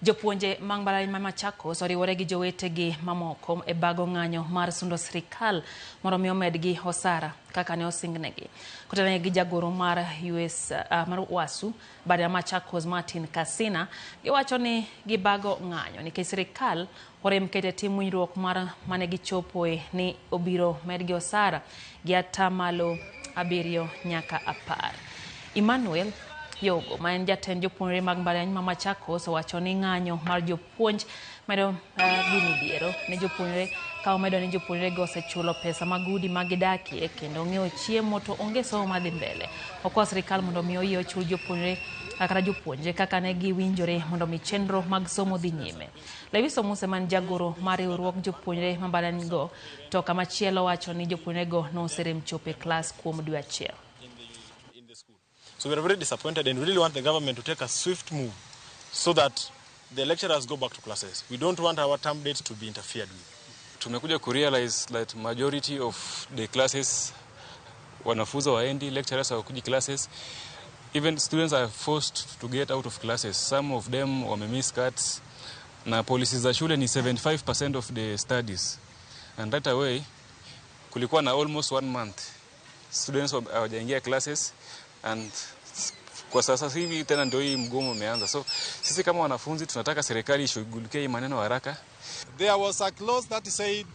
Jopuonje mag mbalariany ma Machakos oriwore gi jowetegi mamoko e bago ng'anyo mar sundo sirikal mondo mi omedgi osara kaka ne osingnegi. Kotenegi gi jagoro mar mar wasu baada Machakos Martin Kasina giwacho ni gibago ng'anyo nikech sirikal orem kete tim winjruok mar mane gichopoe ni obiro medgi osara gi atamalo 7 nyaka 10. Emmanuel Yogo, ma en jatend jopuonjre mag mbalariany ma Machakos, owacho ni ng'anyo mar jopuonj medo gimidhiero ne jopuonjre ka omedo ni jopuonjre go osechulo pesa mag udi ma gidakie kendo ng'iewo chiemo to onge somo madhi mbele. Okwa sirikal mondo mi oyie ochul jopuonjre kata jopuonje kaka ne giwinjore mondo mi chenro mag somo dhi nyime. Lewiso Muse, man jagoro mar riwruok jopuonjre ma mbalariany go, to kamachielo wacho ni jopuonjre go noserem chopo e klas kuom dwe achiel. So we are very disappointed and we really want the government to take a swift move so that the lecturers go back to classes. We don't want our term dates to be interfered with. Tumekuja kurealize that majority of the classes wanafunzi waendi, lecturers hawakuji classes. Even students are forced to get out of classes. Some of them wamemiss cuts. Na policies za shule ni 75% of the studies. And right away kulikuwa na almost 1 month students hawajaingia classes. And kwa sasa hivi tena ndio hii mgomo umeanza. So sisi kama wanafunzi tunataka serikali ishughulikie hii maneno haraka. There was a clause that said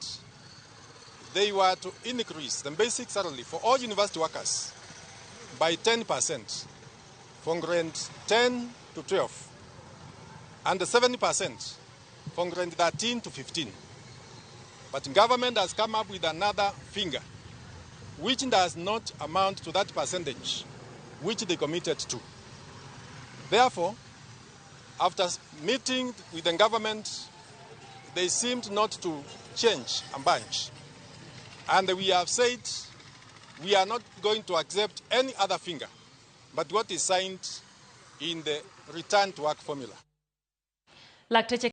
they were to increase the basic salary for all university workers by 10% from grade 10 to 12 and 7% from grade 13 to 15. But government has come up with another figure which does not amount to that percentage which they committed to. Therefore, after meeting with the government, they seemed not to change a bunch. And we have said we are not going to accept any other finger but what is signed in the return to work formula.